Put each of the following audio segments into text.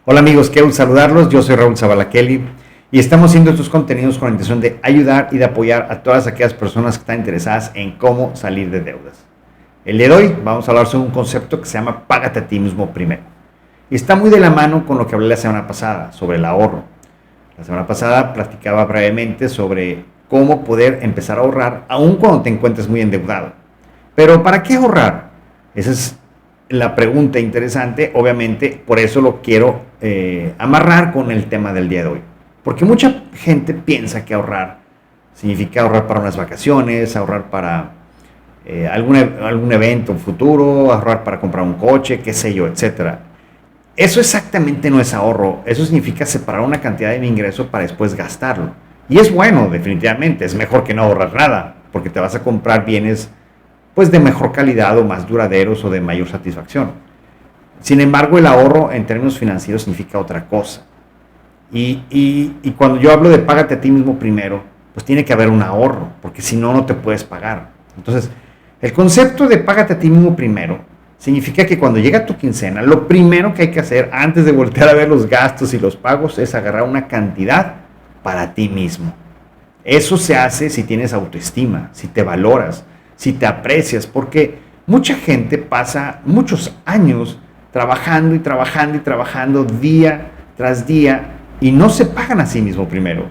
Hola amigos, quiero saludarlos, yo soy Raúl Zavala Kelly y estamos haciendo estos contenidos con la intención de ayudar y de apoyar a todas aquellas personas que están interesadas en cómo salir de deudas. El día de hoy vamos a hablar sobre un concepto que se llama págate a ti mismo primero. Y está muy de la mano con lo que hablé la semana pasada, sobre el ahorro. La semana pasada platicaba brevemente sobre cómo poder empezar a ahorrar aun cuando te encuentres muy endeudado. Pero ¿para qué ahorrar? Esa es la pregunta interesante, obviamente, por eso lo quiero amarrar con el tema del día de hoy. Porque mucha gente piensa que ahorrar significa ahorrar para unas vacaciones, ahorrar para algún evento futuro, ahorrar para comprar un coche, qué sé yo, etcétera. Eso exactamente no es ahorro, eso significa separar una cantidad de mi ingreso para después gastarlo. Y es bueno, definitivamente, es mejor que no ahorrar nada, porque te vas a comprar bienes pues de mejor calidad o más duraderos o de mayor satisfacción. Sin embargo, el ahorro en términos financieros significa otra cosa. Y cuando yo hablo de págate a ti mismo primero, pues tiene que haber un ahorro, porque si no, no te puedes pagar. Entonces, el concepto de págate a ti mismo primero significa que cuando llega tu quincena, lo primero que hay que hacer antes de voltear a ver los gastos y los pagos es agarrar una cantidad para ti mismo. Eso se hace si tienes autoestima, si te valoras, si te aprecias, porque mucha gente pasa muchos años trabajando y trabajando y trabajando día tras día y no se pagan a sí mismo primero.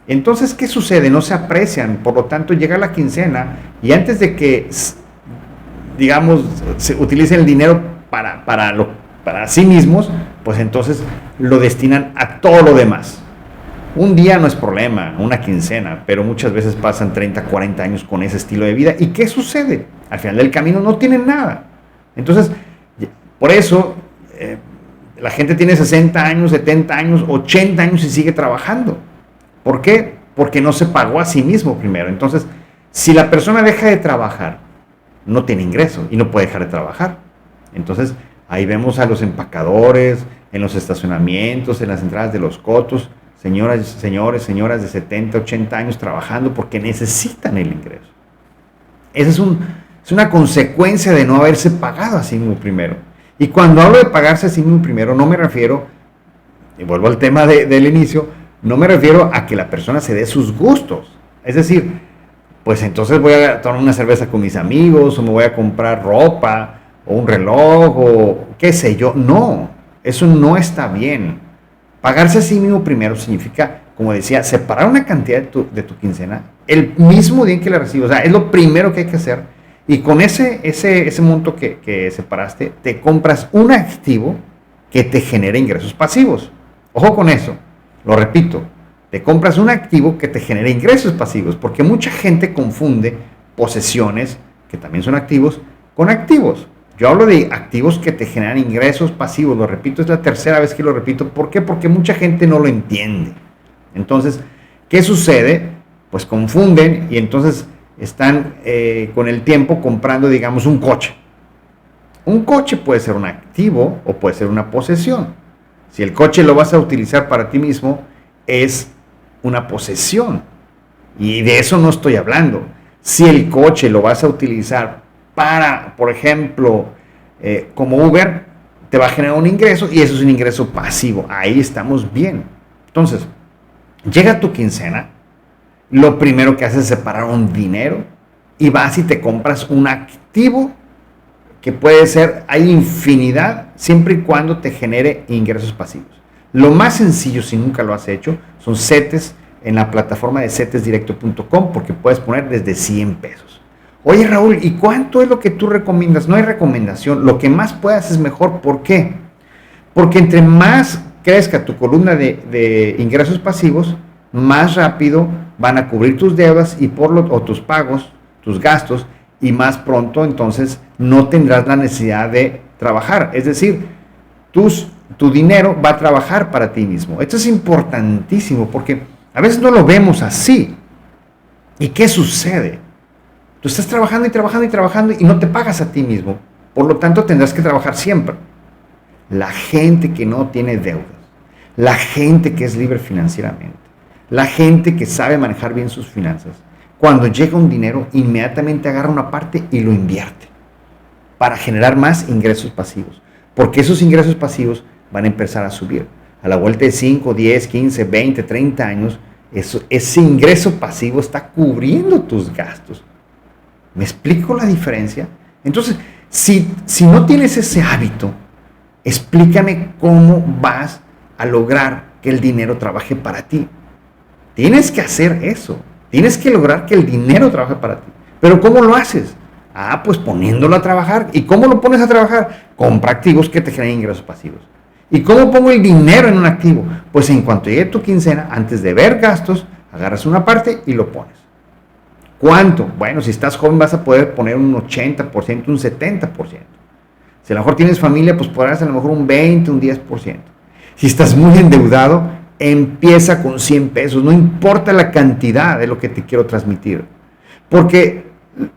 Entonces, ¿qué sucede? No se aprecian, por lo tanto llega la quincena y antes de que, digamos, se utilice el dinero para sí mismos, pues entonces lo destinan a todo lo demás. Un día no es problema, una quincena, pero muchas veces pasan 30, 40 años con ese estilo de vida. ¿Y qué sucede? Al final del camino no tienen nada. Entonces, por eso la gente tiene 60 años, 70 años, 80 años y sigue trabajando. ¿Por qué? Porque no se pagó a sí mismo primero. Entonces, si la persona deja de trabajar, no tiene ingreso y no puede dejar de trabajar. Entonces, ahí vemos a los empacadores, en los estacionamientos, en las entradas de los cotos, señoras de 70, 80 años trabajando porque necesitan el ingreso. Esa es una consecuencia de no haberse pagado a sí mismo primero. Y cuando hablo de pagarse a sí mismo primero, no me refiero, y vuelvo al tema del inicio, no me refiero a que la persona se dé sus gustos. Es decir, pues entonces voy a tomar una cerveza con mis amigos, o me voy a comprar ropa, o un reloj, o qué sé yo. No, eso no está bien. Pagarse a sí mismo primero significa, como decía, separar una cantidad de tu quincena el mismo día en que la recibes. O sea, es lo primero que hay que hacer. Y con ese monto que separaste, te compras un activo que te genere ingresos pasivos. Ojo con eso, lo repito, te compras un activo que te genere ingresos pasivos, porque mucha gente confunde posesiones, que también son activos, con activos. Yo hablo de activos que te generan ingresos pasivos, lo repito, es la tercera vez que lo repito. ¿Por qué? Porque mucha gente no lo entiende. Entonces, ¿qué sucede? Pues confunden y entonces están con el tiempo comprando, digamos, un coche. Un coche puede ser un activo o puede ser una posesión. Si el coche lo vas a utilizar para ti mismo, es una posesión. Y de eso no estoy hablando. Si el coche lo vas a utilizar para, por ejemplo, como Uber, te va a generar un ingreso y eso es un ingreso pasivo. Ahí estamos bien. Entonces, llega tu quincena, lo primero que haces es separar un dinero y vas y te compras un activo que puede ser, hay infinidad, siempre y cuando te genere ingresos pasivos. Lo más sencillo, si nunca lo has hecho, son CETES en la plataforma de cetesdirecto.com, porque puedes poner desde 100 pesos. Oye Raúl, ¿y cuánto es lo que tú recomiendas? No hay recomendación, lo que más puedas es mejor. ¿Por qué? Porque entre más crezca tu columna de ingresos pasivos, más rápido van a cubrir tus deudas o tus pagos, tus gastos, y más pronto entonces no tendrás la necesidad de trabajar. Es decir, tu dinero va a trabajar para ti mismo. Esto es importantísimo porque a veces no lo vemos así. ¿Y qué sucede? Tú estás trabajando y trabajando y trabajando y no te pagas a ti mismo. Por lo tanto, tendrás que trabajar siempre. La gente que no tiene deudas, la gente que es libre financieramente, la gente que sabe manejar bien sus finanzas, cuando llega un dinero, inmediatamente agarra una parte y lo invierte para generar más ingresos pasivos. Porque esos ingresos pasivos van a empezar a subir. A la vuelta de 5, 10, 15, 20, 30 años, ese ingreso pasivo está cubriendo tus gastos. ¿Me explico la diferencia? Entonces, si no tienes ese hábito, explícame cómo vas a lograr que el dinero trabaje para ti. Tienes que hacer eso. Tienes que lograr que el dinero trabaje para ti. ¿Pero cómo lo haces? Pues poniéndolo a trabajar. ¿Y cómo lo pones a trabajar? Compra activos que te generen ingresos pasivos. ¿Y cómo pongo el dinero en un activo? Pues en cuanto llegue tu quincena, antes de ver gastos, agarras una parte y lo pones. ¿Cuánto? Bueno, si estás joven vas a poder poner un 80%, un 70%. Si a lo mejor tienes familia, pues podrás a lo mejor un 20, un 10%. Si estás muy endeudado, empieza con 100 pesos. No importa la cantidad de lo que te quiero transmitir. Porque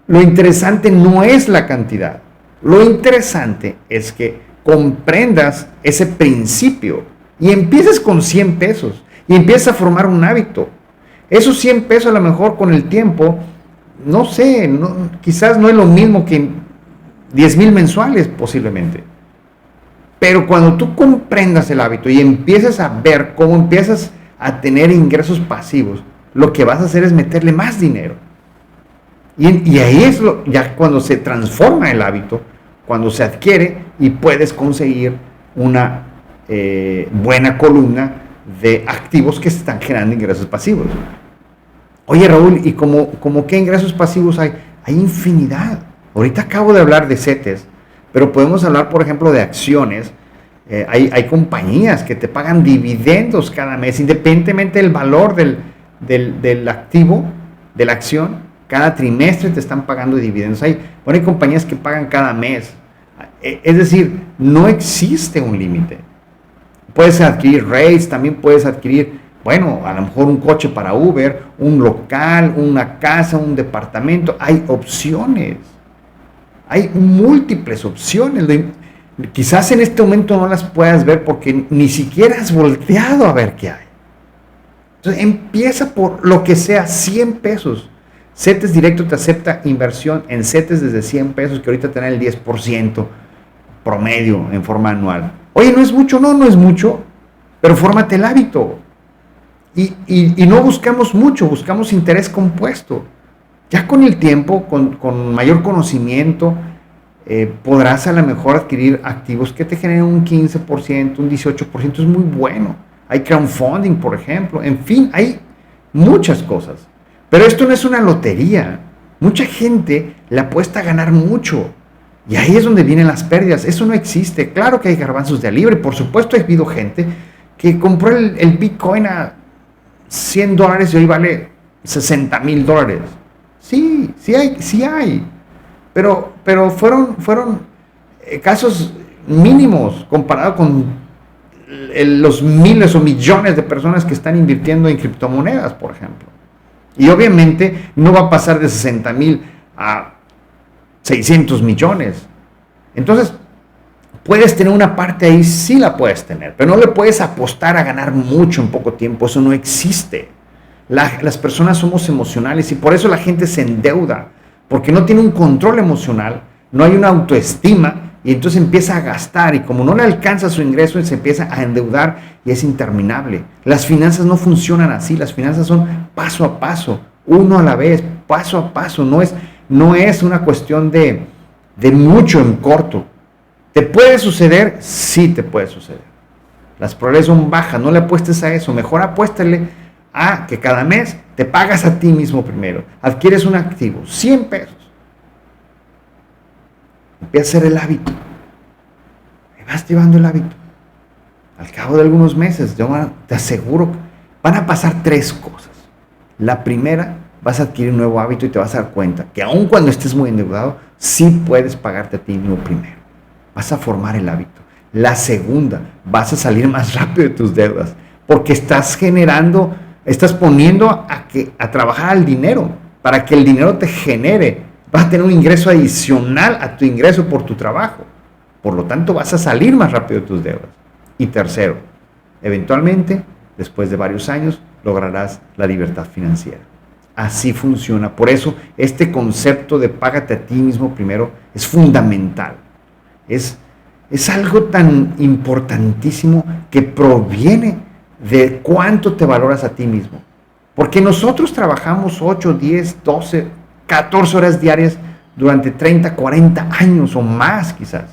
lo interesante no es la cantidad. Lo interesante es que comprendas ese principio y empieces con 100 pesos y empiezas a formar un hábito. Esos 100 pesos a lo mejor con el tiempo, no sé, quizás no es lo mismo que 10,000 mensuales posiblemente. Pero cuando tú comprendas el hábito y empiezas a ver cómo empiezas a tener ingresos pasivos, lo que vas a hacer es meterle más dinero. Y ahí es ya cuando se transforma el hábito, cuando se adquiere y puedes conseguir una buena columna de activos que se están generando ingresos pasivos. Oye, Raúl, ¿y como qué ingresos pasivos hay? Hay infinidad. Ahorita acabo de hablar de CETES, pero podemos hablar, por ejemplo, de acciones. Hay compañías que te pagan dividendos cada mes, independientemente del valor del activo, de la acción. Cada trimestre te están pagando dividendos. Hay compañías que pagan cada mes. Es decir, no existe un límite. Puedes adquirir rates, también puedes adquirir, bueno, a lo mejor un coche para Uber, un local, una casa, un departamento. Hay opciones. Hay múltiples opciones. Quizás en este momento no las puedas ver porque ni siquiera has volteado a ver qué hay. Entonces empieza por lo que sea, 100 pesos. CETES Directo te acepta inversión en CETES desde 100 pesos, que ahorita te dan el 10% promedio en forma anual. Oye, ¿no es mucho? No es mucho, pero fórmate el hábito. Y no buscamos mucho, buscamos interés compuesto. Ya con el tiempo, con mayor conocimiento, podrás a lo mejor adquirir activos que te generen un 15%, un 18%, es muy bueno. Hay crowdfunding, por ejemplo. En fin, hay muchas cosas. Pero esto no es una lotería. Mucha gente le apuesta a ganar mucho. Y ahí es donde vienen las pérdidas. Eso no existe. Claro que hay garbanzos de a libre. Por supuesto, ha habido gente que compró el Bitcoin a $100 y hoy vale $60,000. Sí hay. Pero fueron casos mínimos comparado con los miles o millones de personas que están invirtiendo en criptomonedas, por ejemplo. Y obviamente no va a pasar de 60,000 a 600 millones. Entonces, puedes tener una parte ahí, sí la puedes tener, pero no le puedes apostar a ganar mucho en poco tiempo. Eso no existe. Las personas somos emocionales y por eso la gente se endeuda, porque no tiene un control emocional, no hay una autoestima y entonces empieza a gastar y como no le alcanza su ingreso, se empieza a endeudar y es interminable. Las finanzas no funcionan así, las finanzas son paso a paso, uno a la vez, paso a paso, no es una cuestión de mucho en corto. ¿Te puede suceder? Sí te puede suceder. Las probabilidades son bajas, no le apuestes a eso, mejor apuéstale a que cada mes te pagas a ti mismo primero, adquieres un activo, 100 pesos. Empieza a hacer el hábito. Y vas llevando el hábito. Al cabo de algunos meses, yo te aseguro que van a pasar 3 cosas. La primera, vas a adquirir un nuevo hábito y te vas a dar cuenta que aun cuando estés muy endeudado, sí puedes pagarte a ti mismo primero. Vas a formar el hábito. La segunda, vas a salir más rápido de tus deudas, porque estás poniendo a trabajar al dinero, para que el dinero te genere. Vas a tener un ingreso adicional a tu ingreso por tu trabajo. Por lo tanto, vas a salir más rápido de tus deudas. Y tercero, eventualmente, después de varios años, lograrás la libertad financiera. Así funciona. Por eso, este concepto de págate a ti mismo primero es fundamental. Es Es algo tan importantísimo que proviene de cuánto te valoras a ti mismo. Porque nosotros trabajamos 8, 10, 12, 14 horas diarias durante 30, 40 años o más quizás.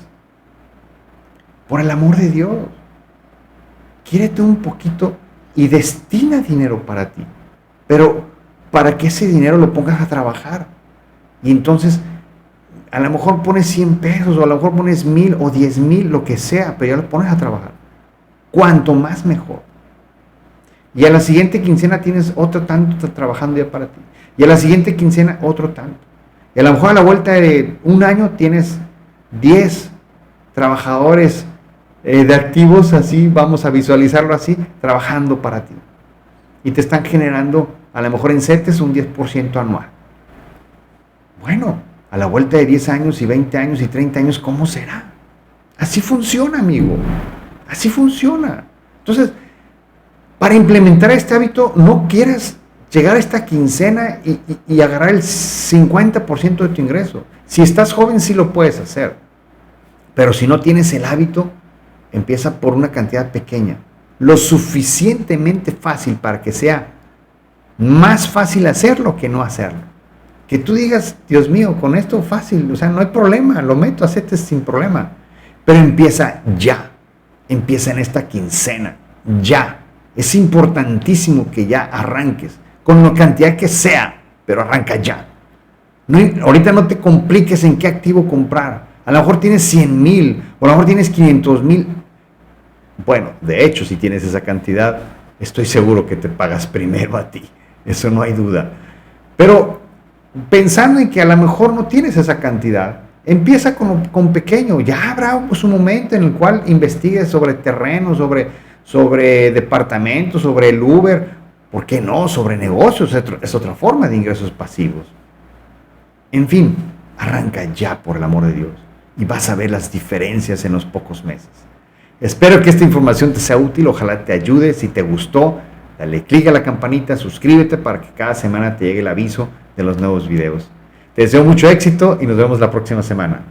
Por el amor de Dios, quiérete un poquito y destina dinero para ti. Pero para que ese dinero lo pongas a trabajar. Y entonces, a lo mejor pones 100 pesos, o a lo mejor pones 1000 o 10,000, lo que sea, pero ya lo pones a trabajar. Cuanto más mejor. Y a la siguiente quincena tienes otro tanto trabajando ya para ti. Y a la siguiente quincena otro tanto. Y a lo mejor a la vuelta de un año tienes 10 trabajadores de activos, así, vamos a visualizarlo así, trabajando para ti. Y te están generando, a lo mejor en CETES, un 10% anual. Bueno, a la vuelta de 10 años y 20 años y 30 años, ¿cómo será? Así funciona, amigo. Así funciona. Entonces, para implementar este hábito, no quieras llegar a esta quincena y agarrar el 50% de tu ingreso. Si estás joven, sí lo puedes hacer. Pero si no tienes el hábito, empieza por una cantidad pequeña. Lo suficientemente fácil para que sea más fácil hacerlo que no hacerlo. Que tú digas, Dios mío, con esto fácil, o sea, no hay problema, lo meto a CETES sin problema. Pero empieza ya. Empieza en esta quincena. Ya. Es importantísimo que ya arranques, con la cantidad que sea, pero arranca ya. No, ahorita no te compliques en qué activo comprar. A lo mejor tienes 100,000, o a lo mejor tienes 500,000. Bueno, de hecho, si tienes esa cantidad, estoy seguro que te pagas primero a ti. Eso no hay duda. Pero pensando en que a lo mejor no tienes esa cantidad, empieza con pequeño. Ya habrá pues, un momento en el cual investigues sobre terrenos, sobre departamentos, sobre el Uber, ¿por qué no? Sobre negocios, es otra forma de ingresos pasivos. En fin, arranca ya por el amor de Dios y vas a ver las diferencias en los pocos meses. Espero que esta información te sea útil, ojalá te ayude. Si te gustó, dale clic a la campanita, suscríbete para que cada semana te llegue el aviso de los nuevos videos. Te deseo mucho éxito y nos vemos la próxima semana.